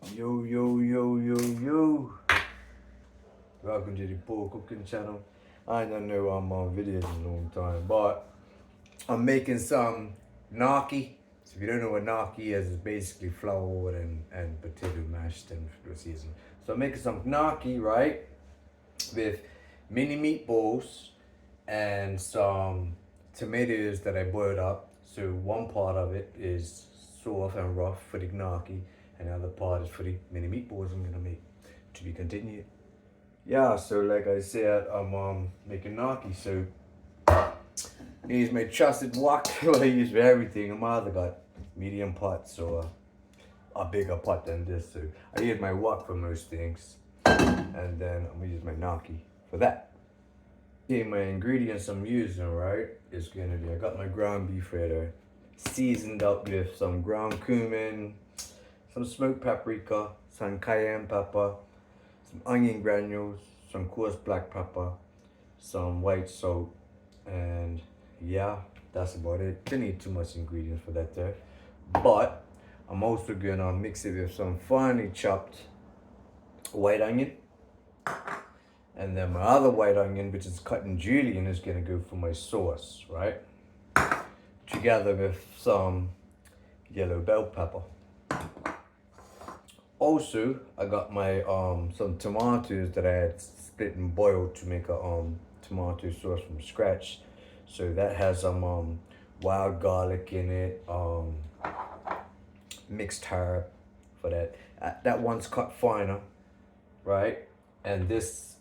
Yo, yo, yo, yo, yo. Welcome to the Paul Cooking channel. I don't know I'm on videos in a long time, but I'm making some gnocchi. So if you don't know what gnocchi is, it's basically flour and potato mashed and seasoned. So I'm making some gnocchi, right? With mini meatballs and some tomatoes that I boiled up. So one part of it is soft and rough for the gnocchi, and the other part is for the mini meatballs I'm gonna make. To be continued. Yeah, so like I said, I'm making gnocchi. So I use my trusted wok I use for everything. My other got medium pots or a bigger pot than this. So I use my wok for most things, and then I'm gonna use my gnocchi for that. Okay, my ingredients I'm using, right, is gonna be, I got my ground beef right there, seasoned up with some ground cumin, some smoked paprika, some cayenne pepper, some onion granules, some coarse black pepper, some white salt, and yeah, that's about it. Don't need too much ingredients for that there. But I'm also gonna mix it with some finely chopped white onion. And then my other white onion, which is cut in julienne, is gonna go for my sauce, right? Together with some yellow bell pepper. Also, I got my some tomatoes that I had split and boiled to make a tomato sauce from scratch. So that has some wild garlic in it, mixed herb for that. That one's cut finer, right? And this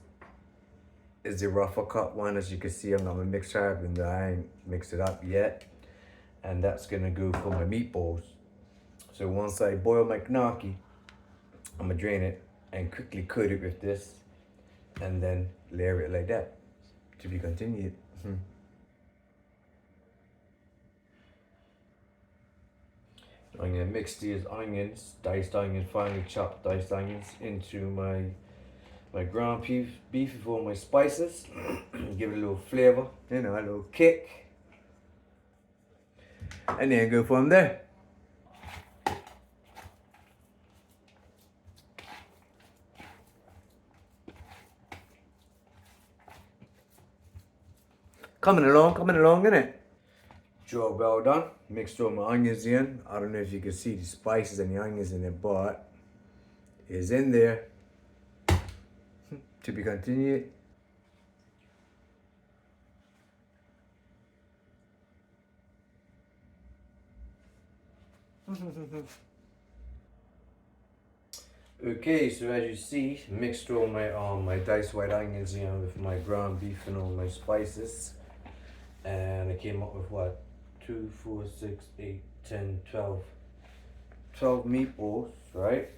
is the rougher cut one. As you can see, I'm gonna mix herb and I ain't mixed it up yet. And that's gonna go for my meatballs. So once I boil my gnocchi, I'm gonna drain it and quickly coat it with this and then layer it like that. To be continued. I'm gonna mix these onions, diced onions, finely chopped diced onions, into my ground beef with all my spices. Give it a little flavor, you know, a little kick. And then go from there. Coming along, innit? Job well done. Mixed all my onions in. I don't know if you can see the spices and the onions in it, but it's in there. To be continued. Okay, so as you see, mixed all my diced white onions in with my ground beef and all my spices, and I came up with what, 2, 4, 6, 8, 10, 12 meatballs, right?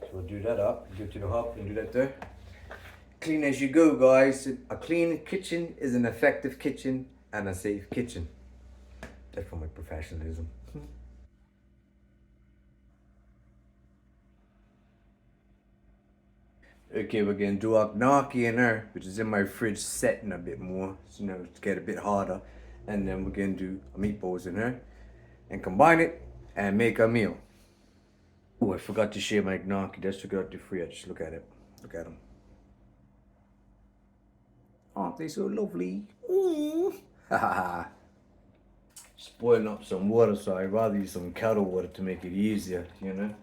So we'll do that up, go to the hub and do that there. Clean as you go, guys. A clean kitchen is an effective kitchen and a safe kitchen. That's for my professionalism. Okay, we're gonna do our gnocchi in there, which is in my fridge setting a bit more, so, you know, to get a bit harder. And then we're gonna do meatballs in there and combine it and make a meal. Oh, I forgot to share my gnocchi. Just took it out the fridge. Look at it. Look at them. Aren't they so lovely? Ooh. Spoiling up some water, so I'd rather use some kettle water to make it easier, you know?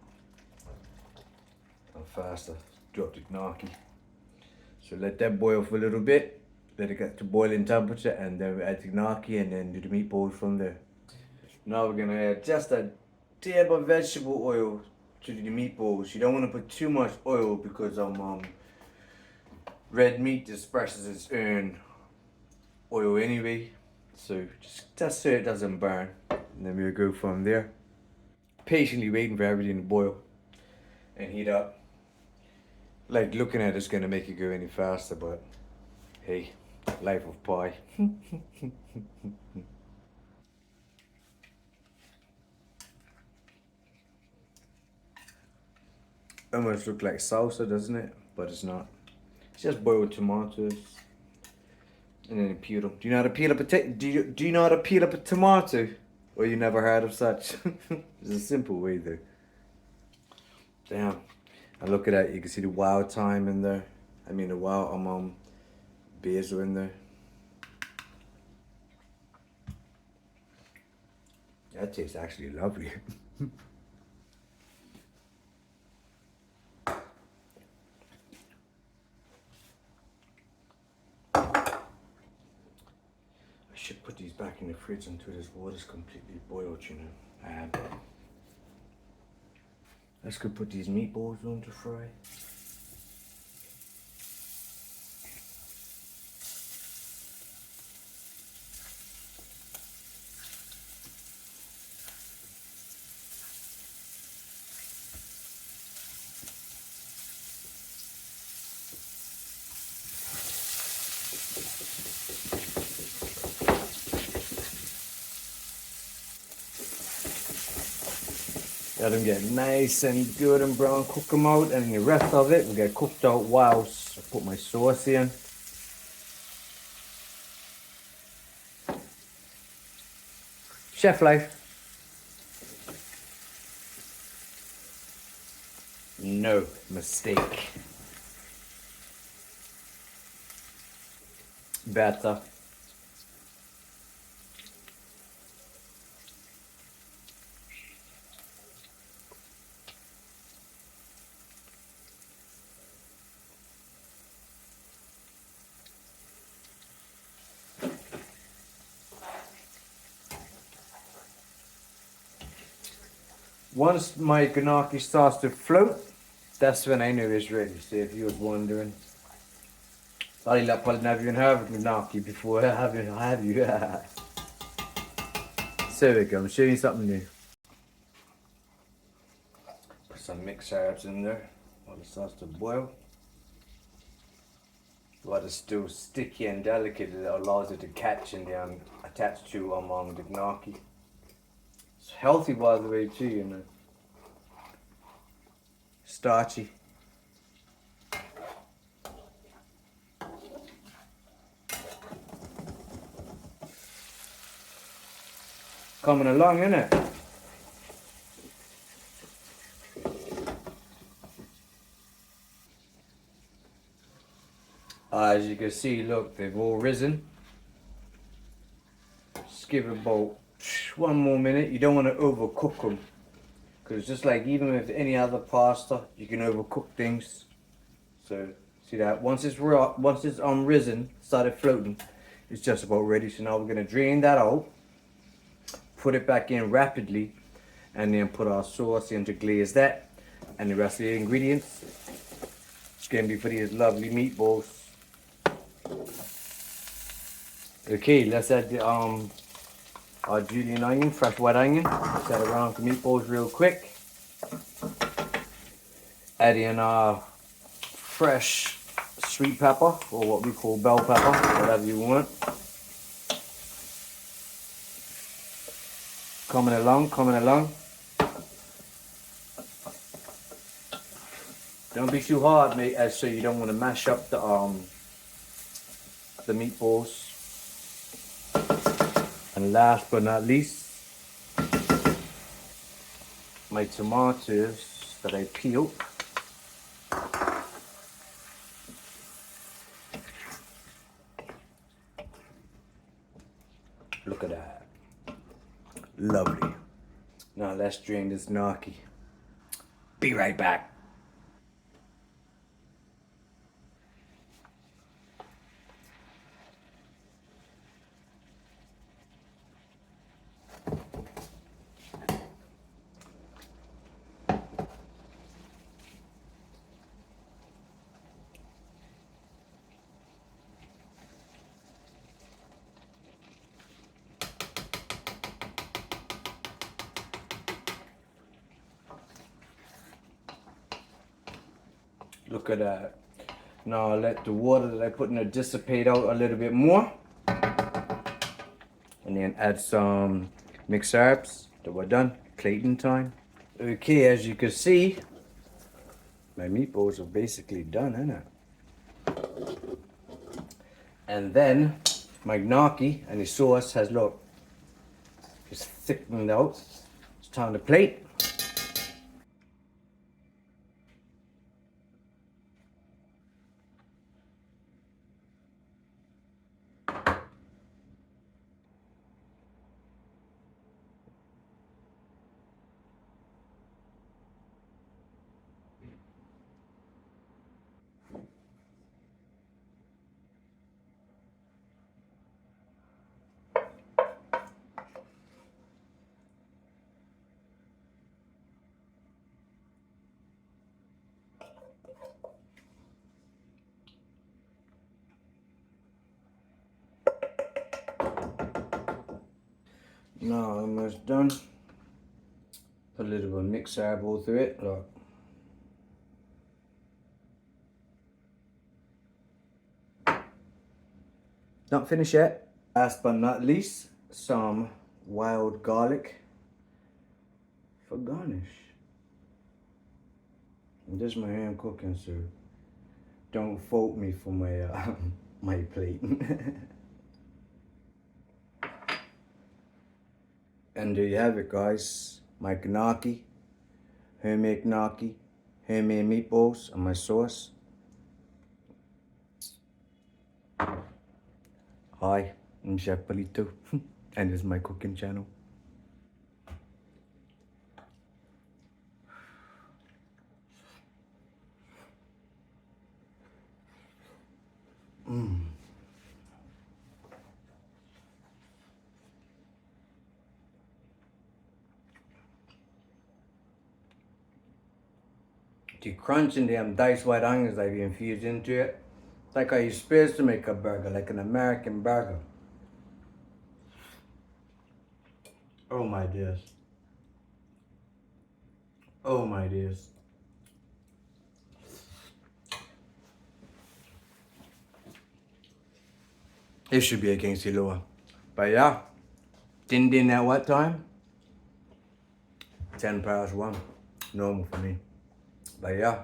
And faster. Drop the gnocchi. So let that boil for a little bit. Let it get to boiling temperature, and then we add the gnocchi and then do the meatballs from there. Now we're gonna add just a dab of vegetable oil to the meatballs. You don't want to put too much oil because red meat disperses its own oil anyway. So just so it doesn't burn. And then we'll go from there. Patiently waiting for everything to boil and heat up. Like, looking at it's gonna make it go any faster, but hey, life of pi. Almost look like salsa, doesn't it? But it's not. It's just boiled tomatoes and then peel them. Do you know how to peel a potato? Do you know how to peel up a tomato? Or you never heard of such? It's a simple way though. Damn. And look at that, you can see the wild thyme in there. I mean the wild basil in there. That tastes actually lovely. I should put these back in the fridge until this water's completely boiled, you know. Let's go put these meatballs on to fry. Let them get nice and good and brown, cook them out, and the rest of it will get cooked out whilst I put my sauce in. Chef life. No mistake. Better. Once my gnocchi starts to float, that's when I know it's ready. So if you was wondering, I'll probably never even have gnocchi before I have you. So we go, I'm showing you something new. Put some mixed herbs in there while it starts to boil. While it's still sticky and delicate, it allows it to catch and then attach to the gnocchi. It's healthy, by the way, too, you know. Starchy. Coming along, innit? As you can see, look, they've all risen. Just give it about 1 more minute. You don't want to overcook them, because just like even with any other pasta, you can overcook things. So see that once it's risen, started floating, it's just about ready. So now we're gonna drain that out, put it back in rapidly, and then put our sauce in to glaze that, and the rest of the ingredients. It's gonna be for these lovely meatballs. Okay, let's add the our julienne onion, fresh white onion. Let's add around the meatballs real quick. Add in our fresh sweet pepper, or what we call bell pepper, whatever you want. Coming along, coming along. Don't be too hard, mate, as so you don't want to mash up the meatballs. And last but not least, my tomatoes that I peeled. Look at that. Lovely. Now let's drain this gnocchi. Be right back. Look at that. Now I'll let the water that I put in there dissipate out a little bit more. And then add some mixed herbs that we're done. Plating time. Okay, as you can see, my meatballs are basically done, isn't it? And then my gnocchi and the sauce has, look, just thickened out. It's time to plate. Now almost done. Put a little bit of mixed savoury through it, look. Not finished yet. Last but not least, some wild garlic for garnish. And this is my hand cooking, so don't fault me for my my plate. And there you have it, guys. My gnocchi, homemade gnocchi, homemade meatballs, and my sauce. Hi, I'm Chef Paulito, and this is my cooking channel. The crunch and them diced white onions I've infused into it. It's like how you're supposed to make a burger, like an American burger. Oh my dears. Oh my dears. It should be against the lower. But yeah, din at what time? 10 past 1. Normal for me. But yeah.